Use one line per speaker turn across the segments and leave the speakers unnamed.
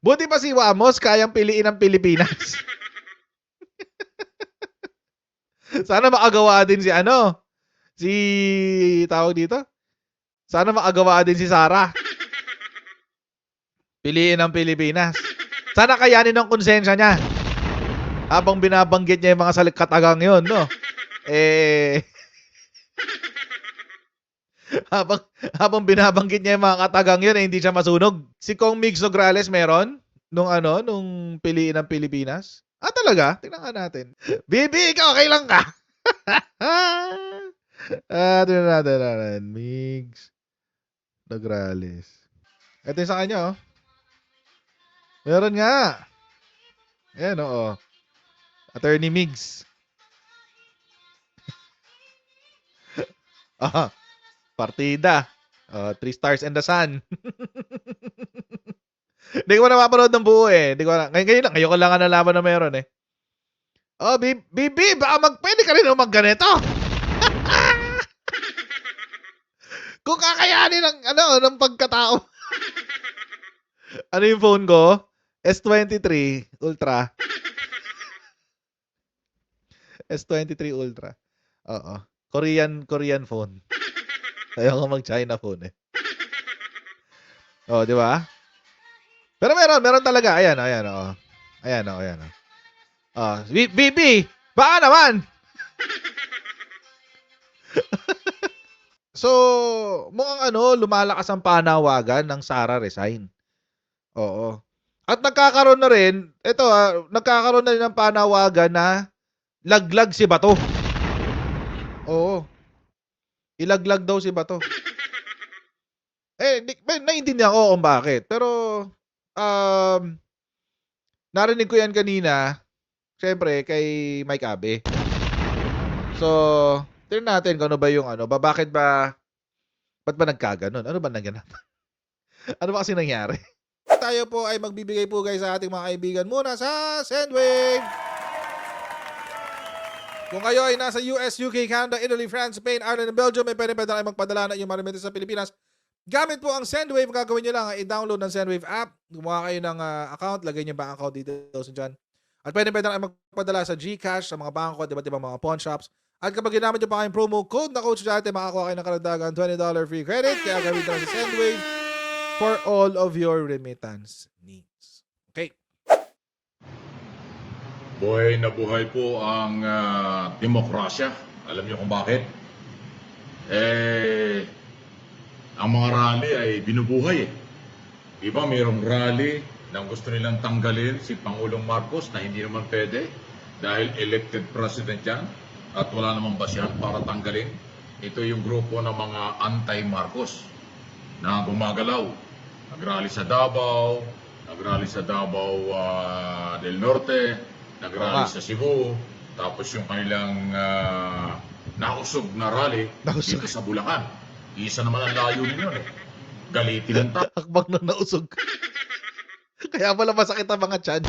Buti pa si Wamos kayang piliin ang Pilipinas. Sana makagawa din si ano, si tawag dito. Sana makagawa din si Sarah. Piliin ang Pilipinas. Sana kayanin ng konsensya niya. Habang binabanggit niya yung mga salikatagang yun, no? habang binabanggit niya yung mga katagang yun, hindi siya masunog. Si Kong Migs Nograles meron? Nung piliin ang Pilipinas? Talaga? Tingnan nga natin. Bibi, ikaw, kailan ka? Tingnan natin. Migs Nograles. Ito yung sa kanya, oh. Meron nga. Ayan, oo. Attorney Migs. Partida. 3 stars and the sun. Hindi ko na mapanood ng buo eh. Ngayon ko lang nalaman na meron eh. Bibi, baka pwede ka rin ganito. Kung kakayanin ng pagkatao. Ano yung phone ko? S23 Ultra. S23 Ultra. Oo. Korean phone. Ayaw ko mag-China phone eh. Di ba? Pero meron talaga. Ayan, oh. Ayan. Bibi, baka naman. So, mukhang lumalakas ang panawagan ng Sara resign. Oo. At nagkakaroon na rin ng panawagan na laglag si Bato. Oo. Ilaglag daw si Bato. Naiintindihan ko kung bakit. Pero, narinig ko yan kanina, syempre, kay Mike Abe. So, tingnan natin kung ano ba yung ba't ba nagkaganon? Ano ba naganap? Ano ba kasi nangyari? Tayo po ay magbibigay po guys sa ating mga kaibigan muna sa Sendwave. Kung kayo ay nasa US, UK, Canada, Italy, France, Spain, Ireland, and Belgium, may pwede kayo magpadala na yung marimete sa Pilipinas. Gamit po ang Sendwave. Gagawin nyo lang ay i-download ng Sendwave app. Gumawa kayo ng account. Lagay nyo bank account details dyan. At pwede kayo magpadala sa GCash, sa mga bangko, iba't ibang mga pawn shops. At kapag ginamit nyo pa kayong promo code na coach dati, makakuha kayo ng karagdagan $20 free credit. Kaya gawin nyo sa Sendwave for all of your remittance needs. Okay.
Buhay na buhay po ang demokrasya. Alam niyo kung bakit? Ang mga rally ay binubuhay eh. Diba mayroong rally na gusto nilang tanggalin si Pangulong Marcos na hindi naman pwede dahil elected president yan at wala namang basihan para tanggalin. Ito yung grupo ng mga anti-Marcos na gumagalaw. Nagrally sa Davao, del Norte, nagrally sa Cebu, tapos yung kanilang nausog na rally dito sa Bulacan. Isa naman ang layunin yun eh. Galitin ang tao.
Hakbang na nausog. Kaya pala masakit ang mga tiyan.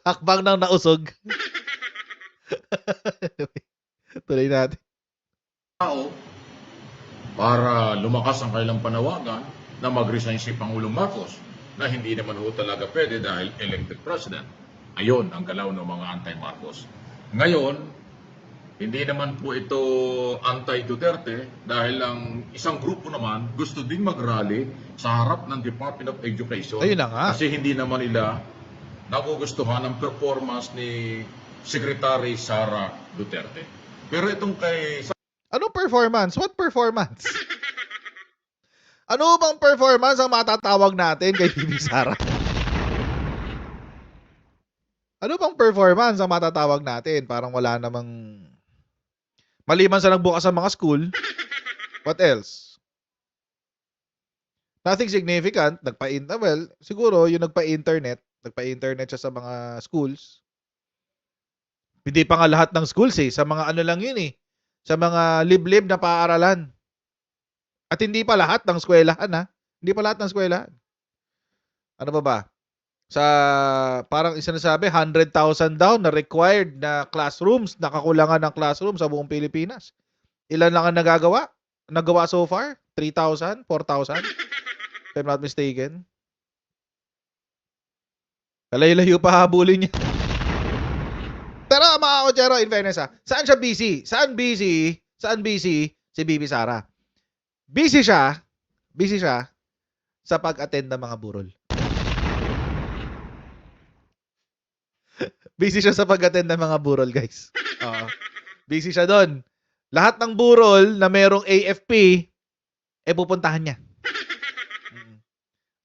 Hakbang na nausog. Tuloy natin.
Tao para lumakas ang kanilang panawagan na mag-resign si Pangulong Marcos na hindi naman ho talaga pwede dahil elected president. Ayon ang galaw ng mga anti-Marcos. Ngayon, hindi naman po ito anti-Duterte dahil ang isang grupo naman gusto din mag-rally sa harap ng Department of Education.
Ayun na nga.
Kasi hindi naman nila nagugustuhan ang performance ni Secretary Sara Duterte. Pero itong kay
Anong performance? What performance? Ano bang performance ang matatawag natin kay Bibi Sara? Ano bang performance ang matatawag natin? Parang wala namang... Maliban sa nagbukas ang mga school, what else? Nothing significant. Siguro yung nagpa-internet siya sa mga schools. Hindi pa nga lahat ng schools eh. Sa mga lang yun eh. Sa mga liblib na paaralan. At hindi pa lahat ng eskwelahan ha. Hindi pa lahat ng eskwelahan. Ano ba? Sa parang sinasabi 100,000 daw na required na classrooms, nakakulangan ng classroom sa buong Pilipinas. Ilan lang ang nagawa so far? 3,000? 4,000? If I'm not mistaken. Kalayo-layo pa habulin niya. Pero mga kotsero, in fairness saan siya busy? Saan busy? Saan busy si Bibi Sara? Busy siya sa pag-attend ng mga burol. Busy siya sa pag-attend ng mga burol, guys. Oo. Busy siya doon. Lahat ng burol na merong AFP, pupuntahan niya.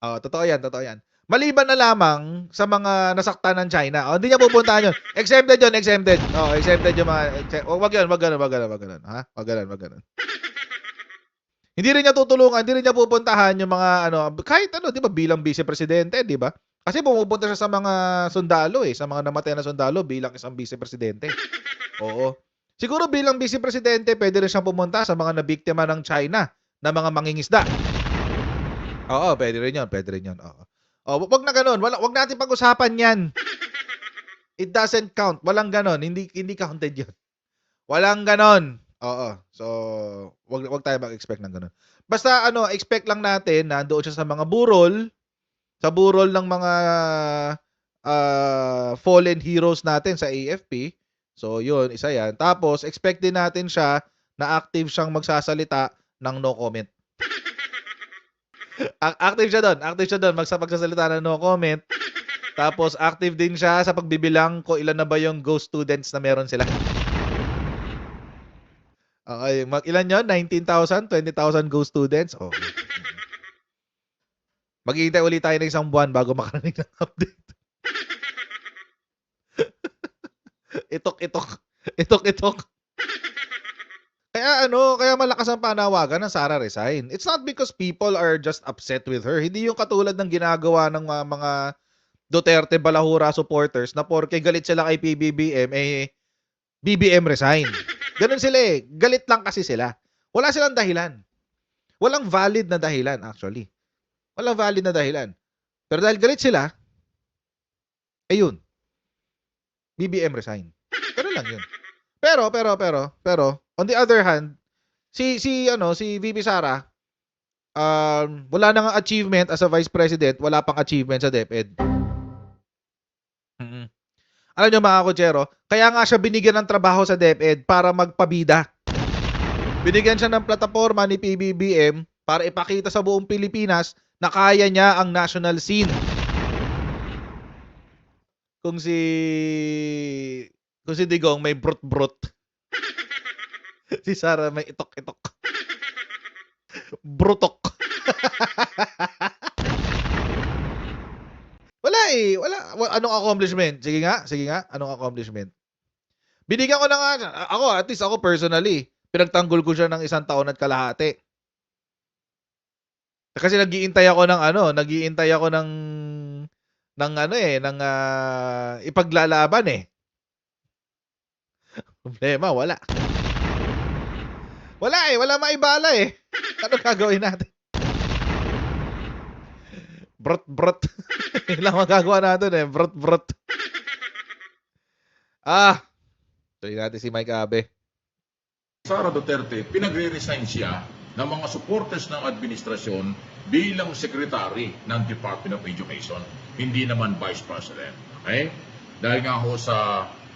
Totoo yan. Maliban na lamang sa mga nasaktan ng China. Hindi niya pupuntahan yun. Exempted yun. Exempted yung mga... Wag ganun. Ha? Wag ganun. Hindi rin niya tutulungan, hindi rin niya pupuntahan yung mga kahit di ba, bilang vice-presidente, di ba? Kasi pumupunta siya sa mga sundalo sa mga namatay na sundalo bilang isang vice-presidente. Oo. Siguro bilang vice-presidente, pwede rin siyang pumunta sa mga nabiktima ng China na mga mangingisda. Oo, pwede rin yun. Oo. Wag na ganun. Wag natin pag-usapan yan. It doesn't count. Walang ganon. Hindi counted yun. Walang ganon. Oo. So, wag tayo mag-expect ng ganon. Basta expect lang natin na doon siya sa mga burol, sa burol ng mga fallen heroes natin sa AFP. So, yun, isa yan. Tapos, expect din natin siya na active siyang magsasalita ng no comment. Active siya doon. Magsasalita ng no comment. Tapos, active din siya sa pagbibilang ko ilan na ba yung ghost students na meron sila. Okay, ilan yun? 19,000? 20,000 ghost students? Okay. Maghihintay ulit tayo ng isang buwan bago makarating ng update. Itok. Kaya malakas ang panawagan ng Sara resign. It's not because people are just upset with her. Hindi yung katulad ng ginagawa ng mga Duterte Balahura supporters na porke galit sila kay PBBM, BBM resign. Ganun sila Galit lang kasi sila. Wala silang dahilan. Walang valid na dahilan actually. Walang valid na dahilan. Pero dahil galit sila, ayun. BBM resign. Pero lang yun. Pero on the other hand, si VP Sara, wala nang achievement as a vice president, wala pang achievement sa DepEd. Alam niyo mga kotsero, kaya nga siya binigyan ng trabaho sa DepEd para magpabida. Binigyan siya ng plataforma ni PBBM para ipakita sa buong Pilipinas na kaya niya ang national scene. Kung si Digong may brut-brut. Si Sara may itok-itok. Brutok. Wala. Anong accomplishment? Sige nga. Anong accomplishment? Binigyan ko na nga siya. At least ako personally, pinagtanggol ko siya ng 1 taon at kalahati. Kasi nagiintay ako ng ipaglalaban Problema, wala. Wala maibala Ano gagawin natin? Brot. Yun lang magagawa natin Brot. Tuloy natin si Mike Abe.
Sara Duterte, pinagre-resign siya ng mga supporters ng administrasyon bilang secretary ng Department of Education, hindi naman vice president. Okay? Dahil nga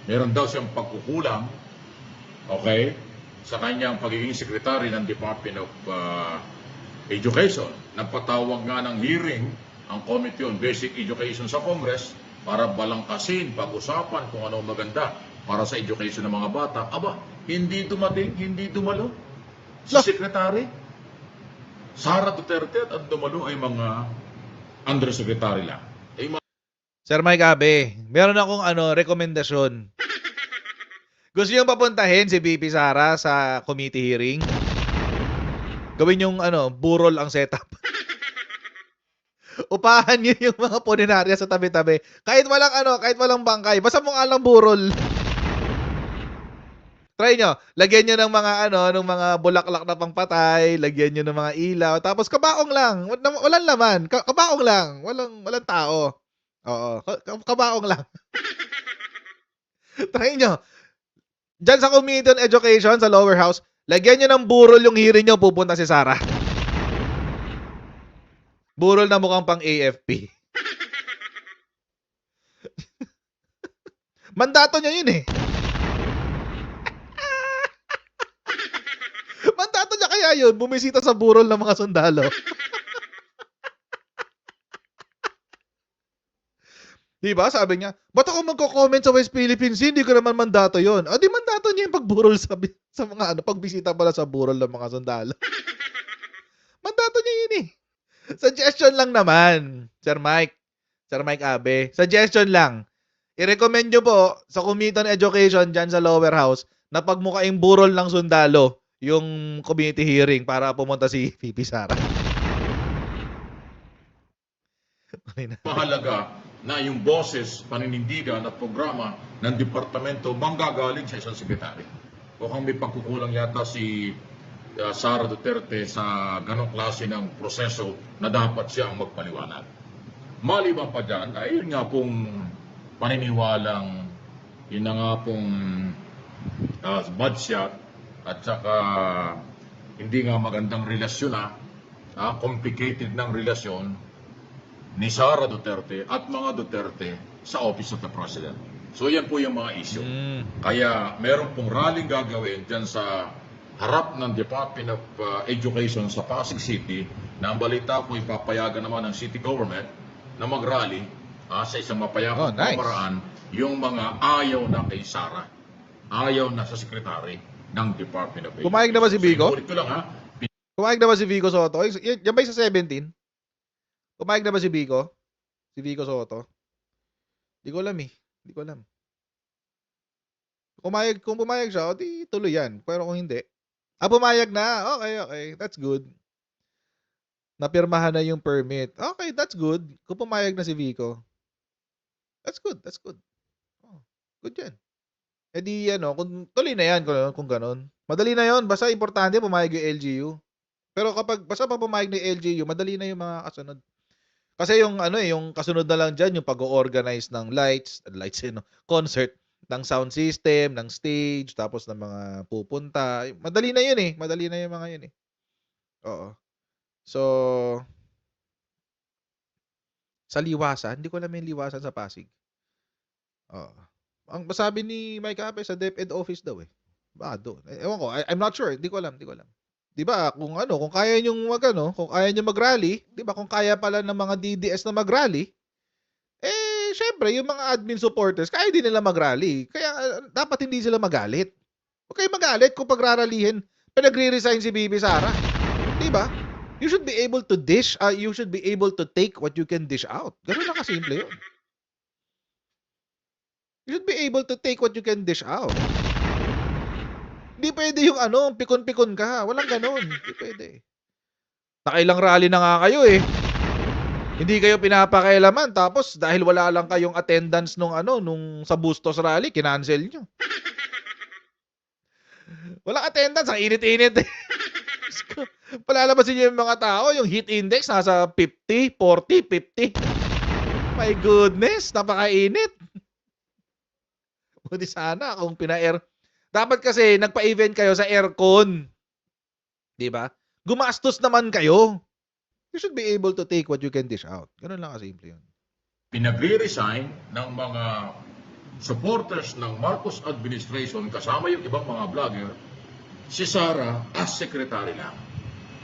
meron daw siyang pagkukulang, okay, sa kanyang pagiging secretary ng Department of Education. Nagpatawag nga ng hearing ang Committee on Basic Education sa Congress para balangkasin, pag-usapan kung ano maganda para sa education ng mga bata. Hindi dumating, hindi dumalo si Secretary Sara Duterte at ang dumalo ay mga undersecretary lang.
Sir Mike Abe, meron akong rekomendasyon. Gusto niyong papuntahin si VP Sara sa committee hearing? Gawin yung burol ang setup. Upahan niyo yung mga puninarya sa tabi-tabi. Kahit walang bangkay, basta mukha lang burol. Try nyo. Lagyan nyo ng mga bulaklak na pangpatay, lagyan nyo ng mga ilaw, tapos kabaong lang. Walang laman. Kabaong lang. Walang tao. Oo. Kabaong lang. Try nyo. Diyan sa Committee on Education, sa lower house, lagyan nyo ng burol yung hearing nyo, pupunta si Sara. Burol na mukhang pang AFP. Mandato niya yun eh. Mandato niya kaya yun, bumisita sa burol ng mga sundalo. Diba? Sabi niya, ba't ako magko-comment sa West Philippines? Hindi ko naman mandato yun. O di mandato niya yung pagburol sa mga ano, pagbisita pala sa burol ng mga sundalo. Mandato niya yun eh. Suggestion lang naman, Sir Mike. Sir Mike Abe. Suggestion lang. I-recommend nyo po sa Committee on Education dyan sa lower house na pagmukaing burol ng sundalo yung committee hearing para pumunta si VP Sara.
Mahalaga na yung boses, paninindigan at programa ng departamento manggagaling sa isang sekretary. Mukhang may pagkukulang yata si Sara Duterte sa ganong klase ng proseso na dapat siyang magpaliwanag. Maliban pa dyan, ay yun nga pong paniniwalang, yun na nga pong bad shot at saka hindi nga magandang relasyon complicated ng relasyon ni Sara Duterte at mga Duterte sa Office of the President. So yan po yung mga issue. Kaya meron pong rallying gagawin dyan sa harap ng Department of Education sa Pasig City na ang balita ko ipapayagan naman ng city government na mag-rally sa isang mapayapang pamaraan yung mga ayaw na kay Sara. Ayaw na sa sekretary ng Department of Education.
Pumayag na ba si Vico?
So, ito lang
Pumayag na ba si Vico Soto? Yan ba yung sa 17? Pumayag na ba si Vico? Si Vico Soto? Hindi ko alam eh. Hindi ko alam. Kung pumayag siya, di tuloy yan. Pero kung hindi. Pumayag na. Okay. That's good. Napirmahan na yung permit. Okay, that's good. Kung pumayag na si Vico. That's good. Oh, good yan. Eh di kung tuloy na yan kung ganun. Madali na yon. Basta importante pumayag yung LGU. Pero basta pa pumayag ng LGU, madali na yung mga kasunod. Kasi yung yung kasunod na lang diyan yung pag-organize ng concert, ng sound system, ng stage, tapos ng mga pupunta. Madali na 'yun eh. Madali na yung mga 'yun eh. Oo. So sa Liwasan, hindi ko alam yung Liwasan sa Pasig. Oo. Ang sabi ni Mike Ape sa DepEd office daw eh. Baka doon. Ewan ko, I'm not sure. Hindi ko alam. 'Di ba? Kung kaya niyong kung kaya niyo mag-rally, 'di ba? Kung kaya pala ng mga DDS na mag-rally, syempre yung mga admin supporters, kaya din nila mag-rally. Kaya dapat hindi sila magalit. Huwag kayo magalit kung pagraralihin, pinagre-resign si Bibi Sara. 'Di ba? You should be able to you should be able to take what you can dish out. Ganun lang kasimple 'yun. You should be able to take what you can dish out. Hindi pwede yung pikon-pikon ka. Walang ganun. Hindi pwede. Nakailang rally na nga kayo eh. Hindi kayo pinapakailaman tapos dahil wala lang kayong attendance nung sa Bustos rally, kinancel nyo. Walang attendance, ang init-init eh. Palalabasin nyo yung mga tao, yung heat index nasa 50, 40, 50. My goodness, napakainit. Buti sana kung pina-air. Dapat kasi nagpa-event kayo sa aircon. 'Di ba? Gumastos naman kayo. You should be able to take what you can dish out. Ganun lang kasimple 'yun.
Pinagre-resign ng mga supporters ng Marcos administration kasama yung ibang mga vlogger, si Sara as secretary lang.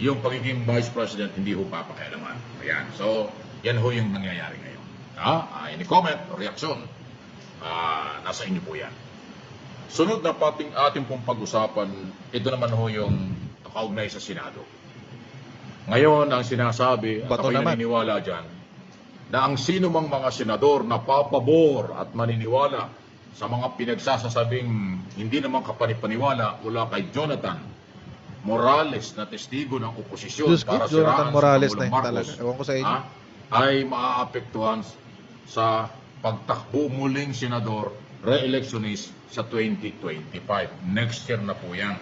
Yung pagiging vice president hindi ho papakialaman. Ayan. So, yan ho yung nangyayari ngayon. Any comment o reaksyon? Nasa inyo po yan. Sunod na ating pong pag-usapan, ito naman ho yung kaugnay sa Senado. Ngayon, ang sinasabi, at ako'y naniniwala dyan, na ang sino mang mga senador na papabor at maniniwala sa mga pinagsasasabing hindi naman kapanipaniwala mula kay Jonathan Morales na testigo ng oposisyon para siraan sa Pangulong Marcos,
ewan ko sa inyo,
ay maaapektuhan sa pagtakbo muling senador re-electionist sa 2025. Next year na po yan.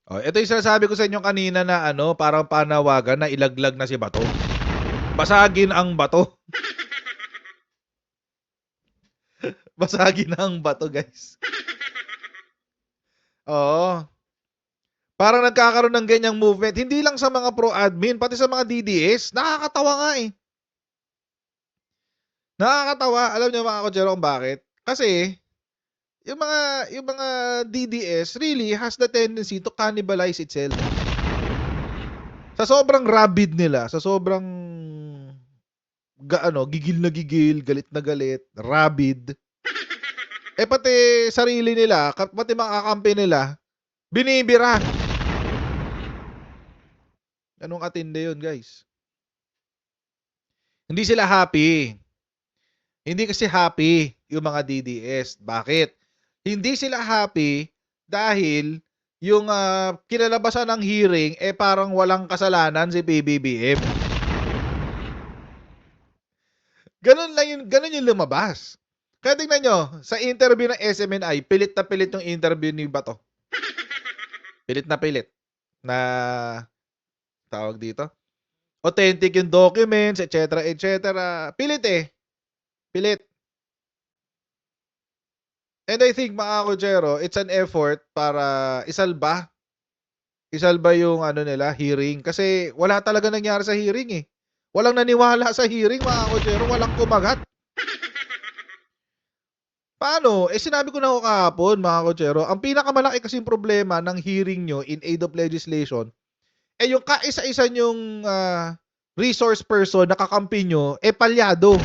Ito yung sinasabi ko sa inyo kanina na parang panawagan na ilaglag na si Bato. Basagin ang Bato. Basagin ang Bato, guys. Oo. Parang nagkakaroon ng ganyang movement, hindi lang sa mga pro-admin, pati sa mga DDS. Nakakatawa nga eh. Nakakatawa. Alam niyo mga kotsero kung bakit? Kasi, yung mga DDS really has the tendency to cannibalize itself. Sa sobrang rabid nila, sa sobrang gigil na gigil, galit na galit, rabid. Pati sarili nila, pati mga kakampi nila, binibira. Anong katindi yun, guys? Hindi sila happy. Hindi kasi happy yung mga DDS. Bakit? Hindi sila happy dahil yung kinalabasan ng hearing parang walang kasalanan si PBBM. Ganun yung lumabas. Kaya tingnan nyo, sa interview ng SMNI, pilit na pilit yung interview ni Bato. Pilit na pilit. Na, tawag dito, authentic yung documents, etc. etc. Pilit eh. Pilit. And I think mga kotsero, it's an effort para isalba yung nila, hearing. Kasi wala talaga nangyari sa hearing eh. Walang naniwala sa hearing mga kotsero, walang kumagat. Paano? Sinabi ko na ako kahapon mga kotsero, ang pinakamalaki kasing problema ng hearing nyo in aid of legislation, yung kaisa-isa nyong resource person na kakampi nyo, palyado.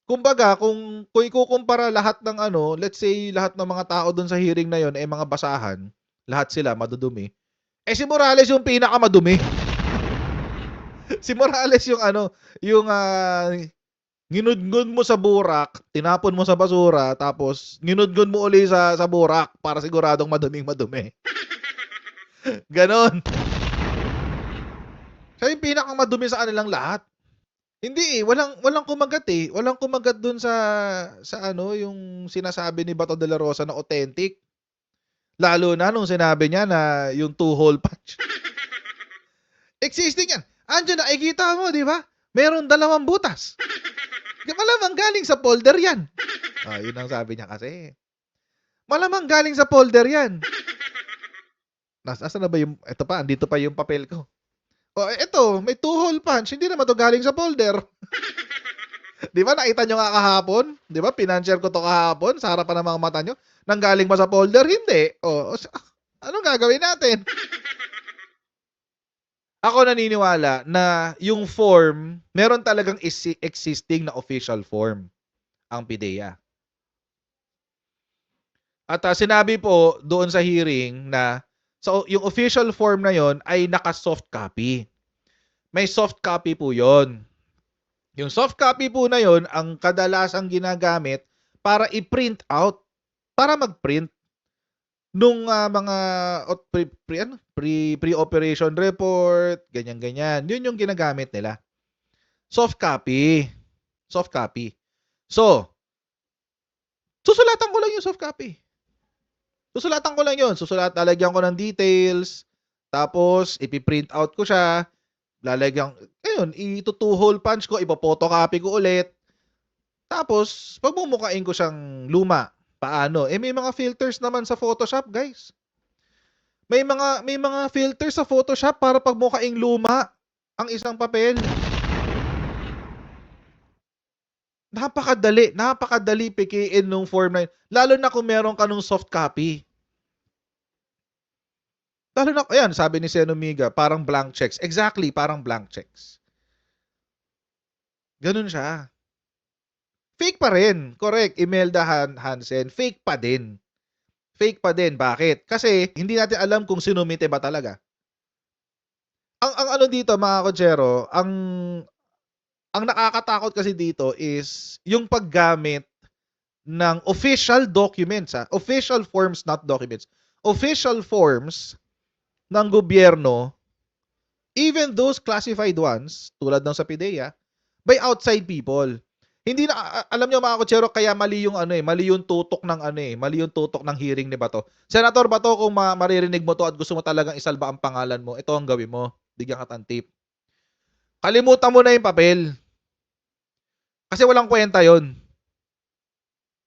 Kumbaga, kung ikukumpara lahat ng let's say lahat ng mga tao doon sa hearing na yon mga basahan, lahat sila madudumi. Si Morales yung pinakamadumi. Si Morales yung yung ginudgod mo sa burak, tinapon mo sa basura, tapos ginudgod mo uli sa burak para siguradong maduming-madumi. Ganon. Siya yung pinakamadumi sa kanilang lahat. Hindi walang kumagat eh. Walang kumagat dun sa yung sinasabi ni Bato de la Rosa na authentic. Lalo na nung sinabi niya na yung 2-hole punch. Existing yan. Andiyan nakikita mo, di ba? Meron 2 butas. Malamang galing sa folder yan. Yun ang sabi niya kasi. Malamang galing sa folder yan. Nasaan na ba yung, ito pa, andito pa yung papel ko. Ito, may 2-hole punch. Hindi naman to galing sa folder. Di ba, nakita nyo nga kahapon? Di ba, pinanshare ko to kahapon sa harapan ng mga mata nyo. Nanggaling ba sa folder? Hindi. Anong gagawin natin? Ako naniniwala na yung form, meron talagang existing na official form ang PIDEA. At sinabi po doon sa hearing na yung official form na yon ay naka-soft copy. May soft copy po yon. Yung soft copy po na yon ang kadalasang ginagamit para i-print out, para mag-print nung mga pre-operation report, ganyan-ganyan. Yun yung ginagamit nila. Soft copy. Soft copy. So, susulatan ko lang yung soft copy. Susulatan ko lang yun. Lalagyan ko ng details. Tapos, ipiprint out ko siya. Lalagyan, ito-2-hole punch ko. Ipo-photocopy ko ulit. Tapos, pagmumukain ko siyang luma. Paano? May mga filters naman sa Photoshop, guys. May mga filters sa Photoshop para pagmukaing luma ang isang papel. Napakadali pikiin nung form na yun. Lalo na kung meron ka nung soft copy. Lalo na, ayan, sabi ni Senomiga, parang blank checks. Exactly, parang blank checks. Ganun siya. Fake pa rin. Correct, Imelda Hansen. Fake pa din. Fake pa din. Bakit? Kasi hindi natin alam kung sinumite ba talaga. Ang dito, mga kotsero, ang nakakatakot kasi dito is yung paggamit ng official documents. Official forms, not documents. Official forms ng gobyerno, even those classified ones, tulad ng sa PIDEA, by outside people. Hindi na, alam nyo mga kotsero, kaya mali yung mali yung tutok ng mali yung tutok ng hearing ni Bato. Senator Bato, kung maririnig mo to at gusto mo talagang isalba ang pangalan mo, ito ang gawin mo. Bigyan ka ng tip. Kalimutan mo na yung papel. Kasi walang kwenta yon.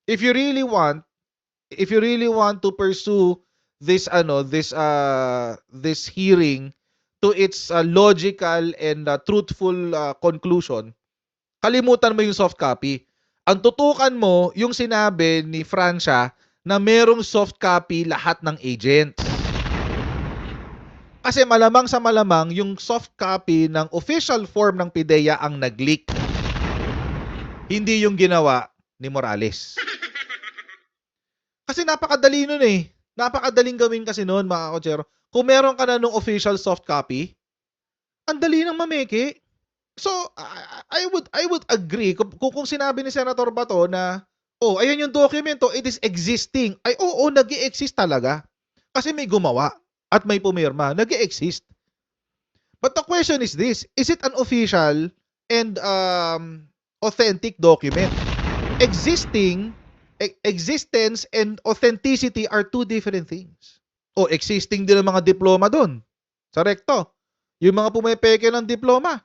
If you really want to pursue this hearing to its logical and truthful conclusion, kalimutan mo yung soft copy. Ang tutukan mo yung sinabi ni Francia na merong soft copy lahat ng agents. Kasi malamang sa malamang yung soft copy ng official form ng PIDEA ang nag-leak. Hindi yung ginawa ni Morales. Kasi napakadali nun eh. Napakadaling gawin kasi nun, mga kotsero. Kung meron ka na nung official soft copy, ang dali nang mameke. So, I would agree kung sinabi ni Senator Bato na, oh, ayan yung dokumento, it is existing. Ay, oo, nag-i-exist talaga. Kasi may gumawa at may pumirma. Nag-i-exist. But the question is this, is it an official and authentic document? Existence and authenticity are two different things. O, existing din ang mga diploma doon. Sa recto. Yung mga pumepeke ng diploma.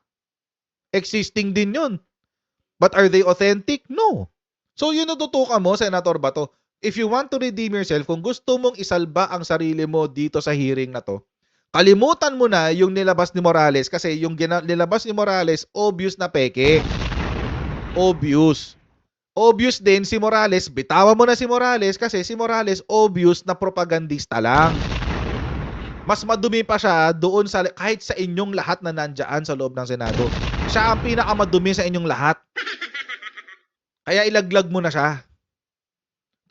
Existing din yun. But are they authentic? No. So, yun natutukan mo, Senator Bato. If you want to redeem yourself, kung gusto mong isalba ang sarili mo dito sa hearing na to, kalimutan mo na yung nilabas ni Morales kasi yung nilabas ni Morales, obvious na peke. Obvious. Obvious din si Morales, bitawan mo na si Morales kasi si Morales obvious na propagandista lang. Mas madumi pa siya doon sa kahit sa inyong lahat na nandiyan sa loob ng Senado. Siya ang pinakamadumi sa inyong lahat. Kaya ilaglag mo na siya.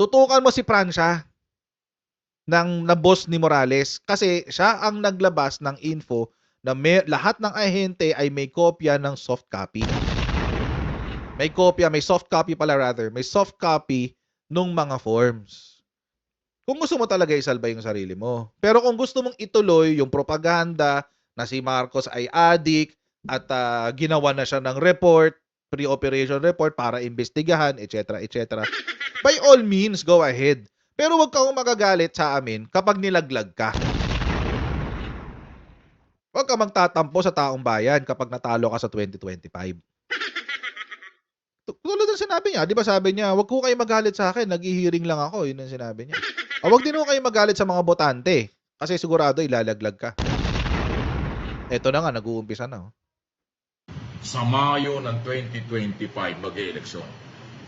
Tutukan mo si Francia na boss ni Morales kasi siya ang naglabas ng info na lahat ng ahente ay may kopya ng soft copy. May soft copy pala rather. May soft copy nung mga forms. Kung gusto mo talaga isalba yung sarili mo. Pero kung gusto mong ituloy yung propaganda na si Marcos ay addict at ginawa na siya ng report, pre-operation report para imbestigahan, etc. etc. By all means, go ahead. Pero wag kang magagalit sa amin kapag nilaglag ka. Wag ka magtatampo sa taong bayan kapag natalo ka sa 2025. Tulad ng sinabi niya, di ba sabi niya, wag ko kayo magalit sa akin, nag-hearing lang ako, yun ang sinabi niya. Wag din mo kayo magalit sa mga botante kasi sigurado ilalaglag ka. Eto na nga, nag-uumpisa na.
Sa Mayo ng 2025 mag-eleksyon.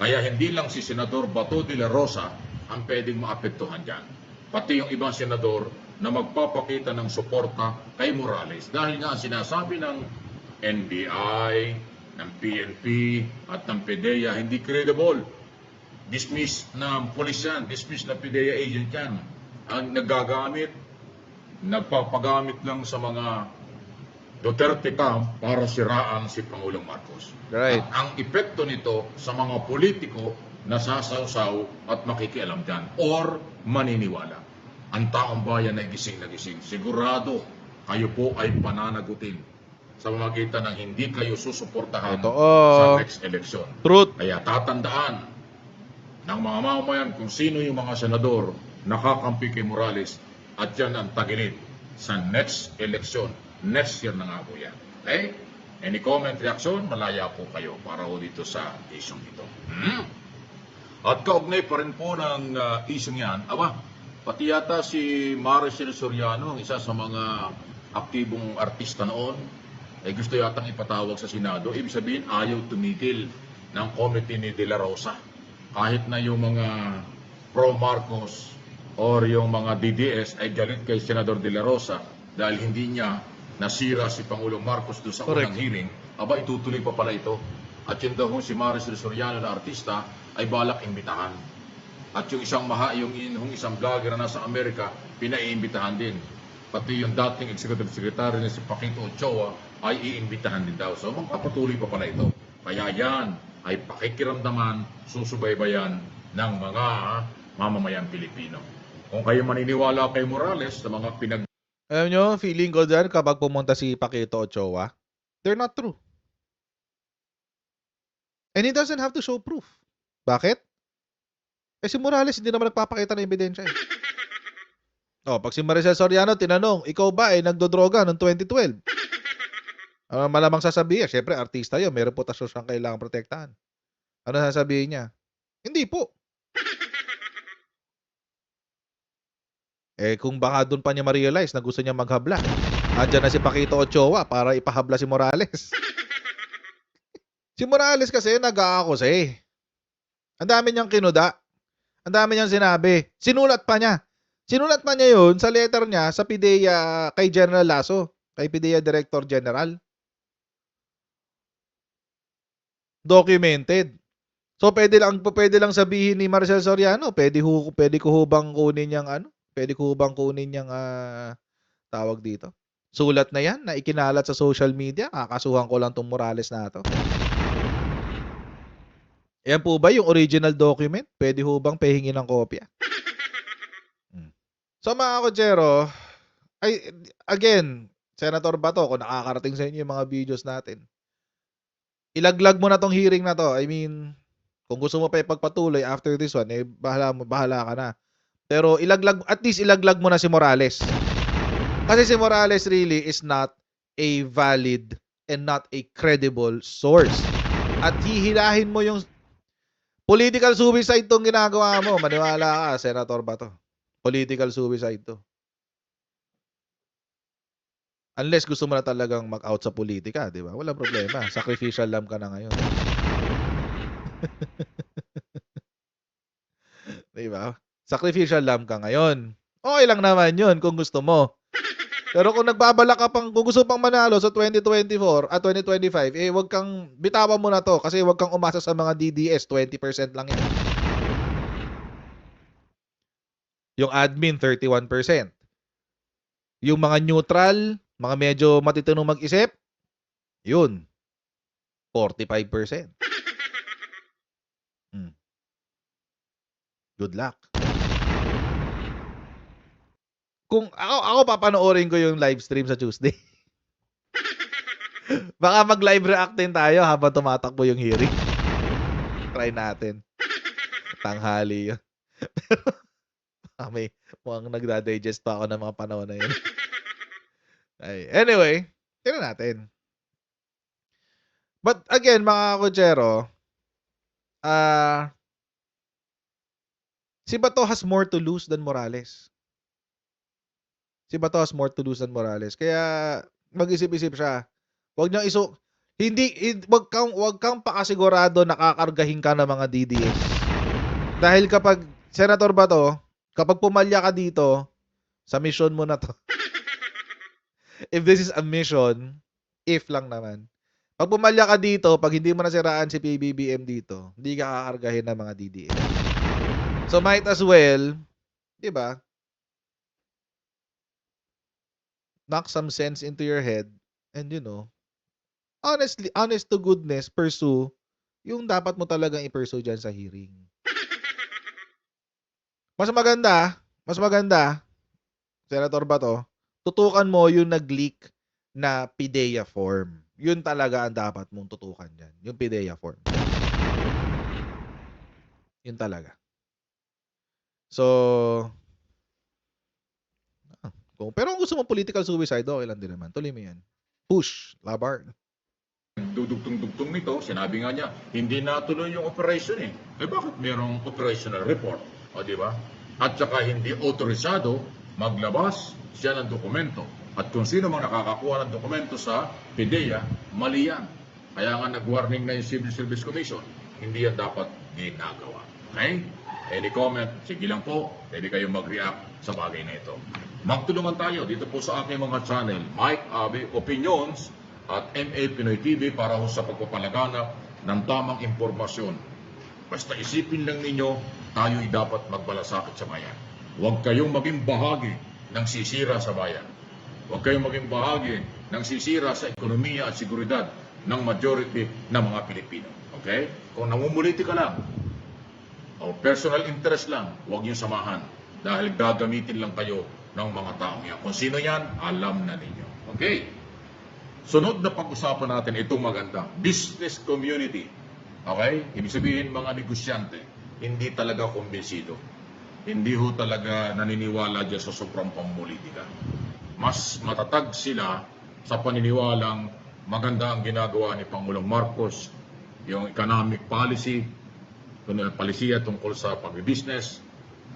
Kaya hindi lang si Senador Bato de la Rosa ang pwedeng maapektuhan dyan. Pati yung ibang senador na magpapakita ng suporta kay Morales. Dahil nga sinasabi ng NBI, ng PNP at ng PDEA hindi credible. Dismiss na pulis yan, dismiss na PDEA agent yan. Ang nagpapagamit lang sa mga Duterte camp para siraan si Pangulong Marcos.
Right.
At ang epekto nito sa mga politiko na sasawsaw at makikialam dyan or maniniwala. Ang taong bayan ay gising na gising. Sigurado kayo po ay pananagutin sa pamamagitan ng hindi kayo susuportahan sa next election.
Truth.
Kaya tatandaan ng mga mamamayan kung sino yung mga senador nakakampi kay Morales at yan ang tagilid sa next election. Next year na nga po yan. Okay? Any comment, reaction, malaya po kayo para po dito sa isyong ito. At kaugnay pa rin po ng isyong yan, pati yata si Maricel Soriano, isa sa mga aktibong artista noon, ay gusto yatang ipatawag sa Senado. Ibig sabihin, ayaw tumigil ng committee ni De La Rosa. Kahit na yung mga pro-Marcos or yung mga DDS ay galit kay Senador De La Rosa dahil hindi niya nasira si Pangulong Marcos doon sa unang hearing, itutuloy pa pala ito. At yun daw si Maricel Soriano na artista ay balak imbitahan. At yung isang vlogger na nasa Amerika, pinaiimbitahan din. Pati yung dating executive secretary na si Paquito Ochoa ay iimbitahan din daw. So magpapatuloy pa pala ito. Kaya yan ay pakikiramdaman, susubaybayan ng mga mamamayang Pilipino. Kung kayo maniniwala kay Morales sa mga
Alam nyo, feeling ko dyan kapag pumunta si Paquito Ochoa, they're not true. And he doesn't have to show proof. Bakit? Si Morales hindi naman nagpapakita ng ebidensya eh. Pag si Maricel Soriano tinanong, ikaw ba ay nagdodroga noong 2012? Malamang sasabihin, syempre artista yun, may reputasyon siyang kailangang protektahan. Ano sasabihin niya? Hindi po. Kung baka doon pa niya ma-realize na gusto niya maghabla. Andiyan na si Paquito Ochoa para ipahabla si Morales. Si Morales kasi nag-aakusa eh. Ang dami niyang kinuda. Ang dami niyang sinabi. Sinulat pa niya. Sinulat pa niya yun sa letter niya sa PIDEA kay General Lasso. Kay PIDEA Director General. Documented. So pwede lang sabihin ni Marcel Soriano, pwede ko hubang kunin yang tawag dito. Sulat na yan na ikinalat sa social media, kakasuhan ko lang tong Morales na to. Yan po ba yung original document? Pwede hubang pahingin ng kopya? So mga kotsero, again, Senator Bato, kung nakakarating sa inyo yung mga videos natin, ilaglag mo na tong hearing na to. I mean, kung gusto mo pa ipagpatuloy after this one, bahala ka na. Pero at least ilaglag mo na si Morales. Kasi si Morales really is not a valid and not a credible source. At hihilahin mo yung political suicide tong ginagawa mo. Maniwala ka, Senator Bato. Political suicide to. Unless gusto mo na talagang mag-out sa politika, di ba? Walang problema. Sacrificial lamb ka na ngayon. Di ba? Sacrificial lamb ka ngayon. Okay lang naman yun kung gusto mo. Pero kung nagbabala ka kung gusto pang manalo sa 2024 at 2025, wag kang, bitawan mo na to kasi wag kang umasa sa mga DDS, 20% lang yan. Yung admin, 31%. Yung mga neutral, mga medyo matitinong mag-isip, yun, 45%. Good luck. Kung ako papanoorin ko yung live stream sa Tuesday. Baka mag-live react din tayo habang tumatakbo yung hearing. Try natin. Tanghali yun. Pero mukhang nagda-digest pa ako ng mga panahon na yun. Anyway, tingnan natin. But again, mga kotsero, si Bato has more to lose than Morales. Kaya mag-isip-isip siya. Wag kang pakasigurado nakakargahin ka ng mga DDS. Dahil kapag Senator Bato, kapag pumalya ka dito sa mission mo na to. If this is a mission, if lang naman. Pag pumalya ka dito, pag hindi mo nasiraan si PBBM dito, hindi ka kakargahin ng mga DDS. So might as well, 'di ba? Knock some sense into your head and honest to goodness, pursue yung dapat mo talagang i-pursue dyan sa hearing. Mas maganda, Senator Bato, tutukan mo yung nag-leak na PIDEA form. Yun talaga ang dapat mong tutukan dyan. Yung PIDEA form. Yun talaga. So, pero kung gusto mo political suicide, okay lang din naman. Tuloy mo yan. Push, labar.
Dudugtong-dugtong nito, sinabi nga niya, hindi natuloy yung operation eh. Bakit merong operational report? O di ba? At saka hindi autorisado maglabas siya ng dokumento. At kung sino mang nakakakuha ng dokumento sa PIDEA, mali yan. Kaya nga nag-warning na yung Civil Service Commission. Hindi yan dapat ginagawa. Okay? Any comment? Sige lang po. Pwede kayong mag-react sa bagay na ito. Magtulungan tayo dito po sa aking mga channel, Mike Abe Opinions at MA Pinoy TV para ho sa pagpapalaganap ng tamang impormasyon. Basta isipin lang ninyo, tayo'y dapat magbalasakit sa bayan. Huwag kayong maging bahagi ng sisira sa bayan. Huwag kayong maging bahagi ng sisira sa ekonomiya at seguridad ng majority ng mga Pilipino. Okay? Kung namumuliti ka lang, o personal interest lang, huwag niyo samahan. Dahil gagamitin lang kayo ng mga taong yan. Kung sino yan, alam na ninyo. Okay? Sunod na pag-usapan natin, itong maganda. Business community. Okay? Ibig sabihin, mga negosyante, hindi talaga kumbinsido. Hindi ho talaga naniniwala dyan sa sobrang pamumulitika. Mas matatag sila sa paniniwalang maganda ang ginagawa ni Pangulong Marcos, yung economic policy, palisiya tungkol sa pag-business,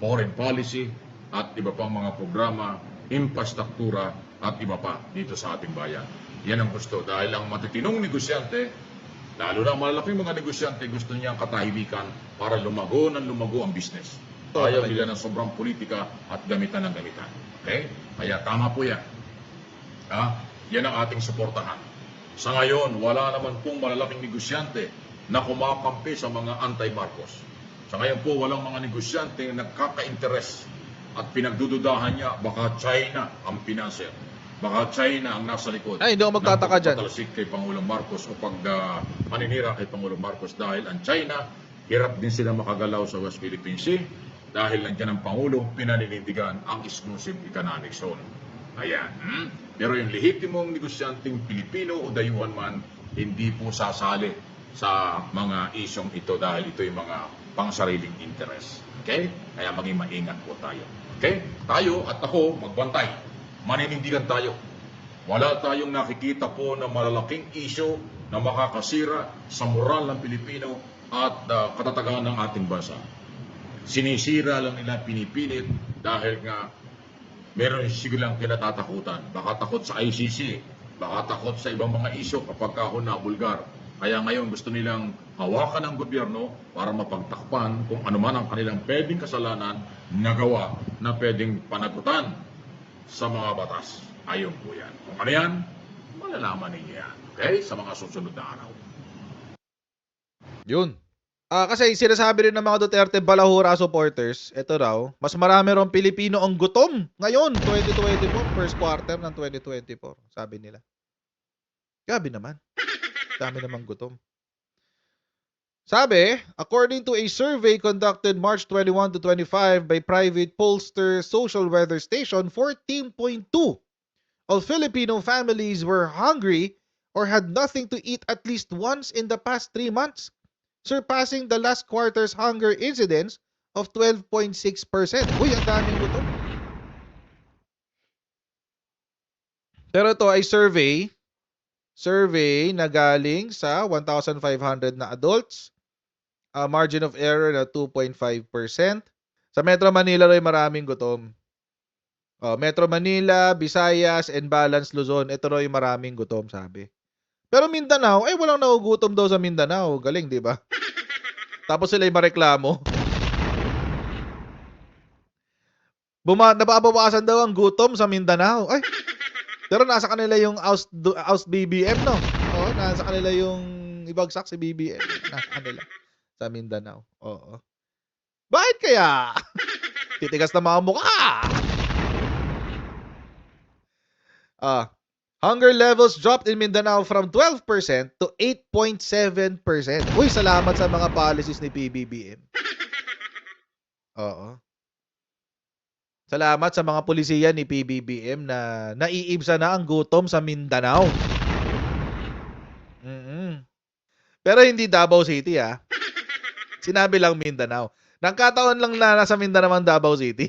foreign policy, at iba pang mga programa, infrastruktura at iba pa dito sa ating bayan. Yan ang gusto dahil ang matitinong negosyante, lalo na ang malalaking mga negosyante, gusto niyang katahimikan para lumago ng lumago ang business. Ayaw nila ng sobrang politika at gamitan ng gamitan. Okay? Kaya tama po yan. Yan ang ating suportahan. Sa ngayon, wala naman pong malalaking negosyante na kumakampi sa mga anti-Marcos. Sa ngayon po, walang mga negosyante na nagkaka-interes at pinagdududahan niya baka China ang pinanser. Baka China ang nasa likod.
Ay, hindi ako magtataka dyan.
Pagpapatalsik kay Pangulong Marcos o paninira kay Pangulong Marcos dahil ang China, hirap din sila makagalaw sa West Philippine Sea dahil nandiyan ang Pangulo, pinaninindigan ang exclusive economic zone. Ayan. Pero yung lehitimong negosyanteng Pilipino o dayuhan man, hindi po sasali sa mga isyong ito dahil ito yung mga pangsariling interest. Okay? Kaya maging maingat po tayo. Okay? Tayo at ako magbantay. Maninindigan tayo. Wala tayong nakikita po na malalaking isyo na makakasira sa moral ng Pilipino at katatagan ng ating bansa. Sinisira lang nila, pinipilit dahil nga meron silang kinatatakutan. Baka takot sa ICC, baka takot sa ibang mga isyo kapag ako nabulgar. Kaya ngayon gusto nilang hawakan ng gobyerno para mapagtakpan kung ano man ang kanilang pwedeng kasalanan nagawa na pwedeng panagutan sa mga batas. Ayon po yan. Kung ano yan, malalaman ninyo yan. Okay? Sa mga susunod na araw.
Yun. Kasi sinasabi rin ng mga Duterte Balahura supporters, ito raw, mas marami rin Pilipino ang gutom ngayon, 2024, first quarter ng 2024, sabi nila. Grabe naman. Dami namang gutom. Sabi, according to a survey conducted March 21 to 25 by private pollster Social Weather Station, 14.2 of Filipino families were hungry or had nothing to eat at least once in the past 3 months, surpassing the last quarter's hunger incidence of 12.6%. Uy, ang daming gutom. Pero ito ay survey na galing sa 1,500 na adults. Margin of error na 2.5%. Sa Metro Manila rin maraming gutom. Metro Manila, Visayas, and Balance Luzon, ito rin maraming gutom, sabi. Pero Mindanao, walang nagugutom daw sa Mindanao. Galing, di ba? Tapos sila yung mareklamo. Nababawasan daw ang gutom sa Mindanao. Pero nasa kanila yung oust BBM, no? Oo, nasa kanila yung ibagsak si BBM. Nasa kanila. Sa Mindanao. Oo. Bakit kaya? Titigas na mga mukha. Hunger levels dropped in Mindanao from 12% to 8.7%. Uy, salamat sa mga policies ni PBBM. Oo. Salamat sa mga pulisiya ni PBBM na naiibsa na ang gutom sa Mindanao. Pero hindi Davao City, Sinabi lang Mindanao. Nagkataon lang na nasa Mindanao ang Davao City.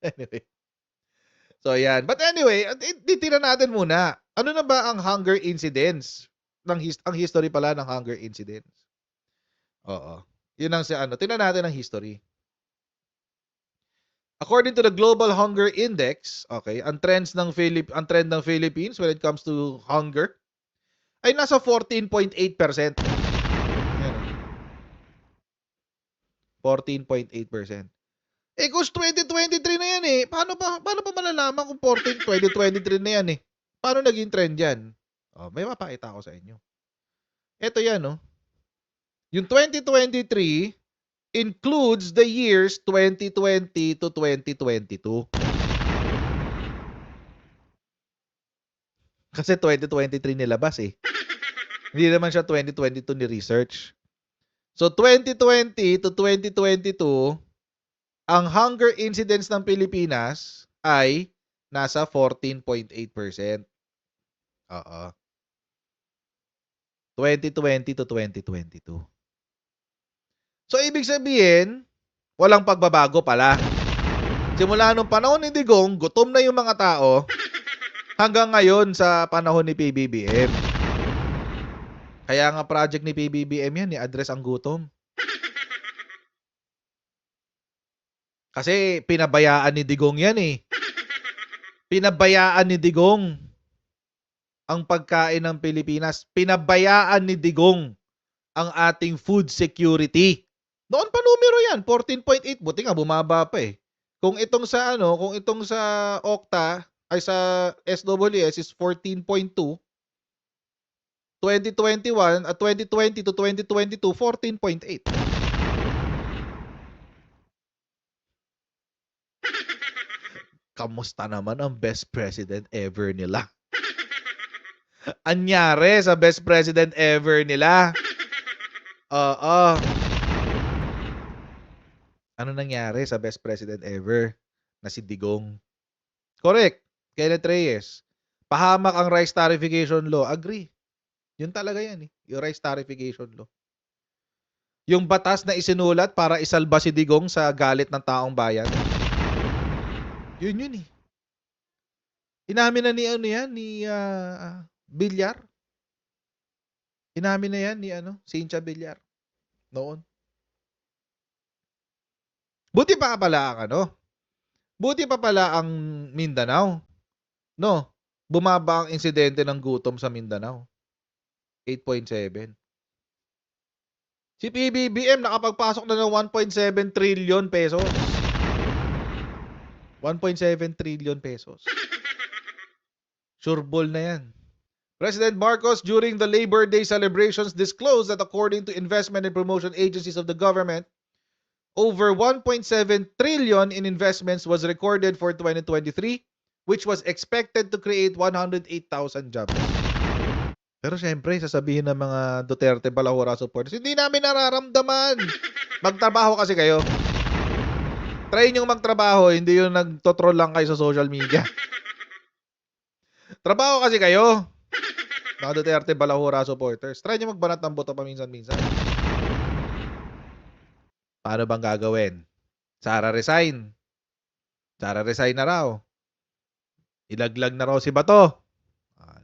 Anyway. So, yan. But anyway, titira natin muna. Ano na ba ang hunger incidence? Ang history pala ng hunger incidence. Oo. Yun ang tingnan natin ang history. According to the Global Hunger Index, okay, ang trend ng Philippines when it comes to hunger ay nasa 14.8%. Ayan. 14.8%. Kung 2023 na yan paano pa malalaman kung 2023 na yan Paano naging trend yan? May mapakita ko sa inyo. Ito yan, Yung 2023 includes the years 2020 to 2022. Kasi 2023 nilabas Hindi naman siya 2022 ni research. So 2020 to 2022, ang hunger incidence ng Pilipinas ay nasa 14.8%. Oo. 2020 to 2022. So, ibig sabihin, walang pagbabago pala. Simula nung panahon ni Digong, gutom na yung mga tao hanggang ngayon sa panahon ni PBBM. Kaya nga project ni PBBM yan, i-address ang gutom. Kasi pinabayaan ni Digong yan eh. Pinabayaan ni Digong ang pagkain ng Pilipinas. Pinabayaan ni Digong ang ating food security. Noon pa numero yan, 14.8. Buti nga bumaba pa eh. Kung itong sa Okta ay sa SWS is 14.2, 2021 at 2020 to 2022 14.8. Kamusta naman ang best president ever nila? Anyari sa best president ever nila? Oo. Ano nangyari sa best president ever na si Digong? Correct. Kenneth Reyes. Pahamak ang rice tarification law. Agree. Yun talaga yan eh. Yung rice tarification law. Yung batas na isinulat para isalba si Digong sa galit ng taong bayan. Yun eh. Inamin na ni Villar. Inamin na yan ni Cynthia Villar. Noon. Buti pa pala ang Mindanao. No, bumaba ang insidente ng gutom sa Mindanao. 8.7. Si PBBM nakapagpasok na ng 1.7 trillion pesos. 1.7 trillion pesos. Sureball na yan. President Marcos during the Labor Day celebrations disclosed that according to investment and promotion agencies of the government, over 1.7 trillion in investments was recorded for 2023, which was expected to create 108,000 jobs. Pero syempre, sasabihin ng mga Duterte Balahura supporters, hindi namin nararamdaman. Magtrabaho kasi kayo. Try nyo magtrabaho, hindi yung nagtotroll lang kayo sa social media. Trabaho kasi kayo. Mga Duterte Balahura supporters. Try nyo magbanat ng boto paminsan-minsan. Paano bang gagawin? Sara resign. Sara resign na raw. Ilaglag na raw si Bato.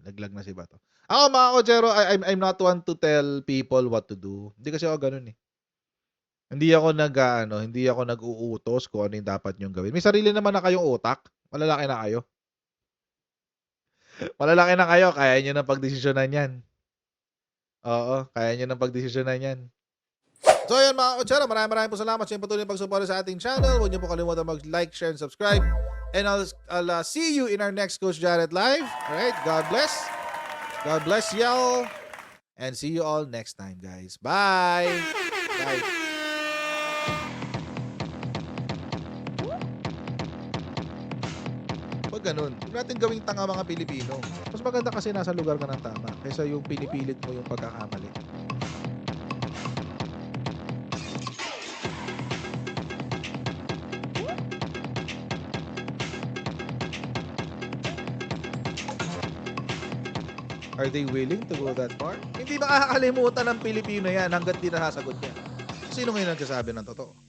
Naglag na si Bato. Ako mga kochero, I'm not one to tell people what to do. Hindi kasi ako ganun eh. Hindi ako nag-uutos kung ano yung dapat nyong gawin. May sarili naman na kayong utak. Malalaki na kayo. Malalaki na kayo. Kaya nyo na pagdesisyonan yan. Oo, kaya nyo na pagdesisyonan yan. So yun mga kochero, maraming po salamat sa inyong patuloy pagsuporta sa ating channel. Huwag niyo po kalimutan mag-like, share, and subscribe. And I'll see you in our next Coach Jared Live. Alright, God bless. God bless y'all. And see you all next time, guys. Bye! Bye! Pag ganun, huwag natin gawing tanga mga Pilipino. Mas maganda kasi nasa lugar ka ng tama kaysa yung pinipilit mo yung pagkakamali. Are they willing to go that far? Hindi makakalimutan ng Pilipino yan hanggat di nasasagot niya. Sino ngayon nagsasabi ng totoo?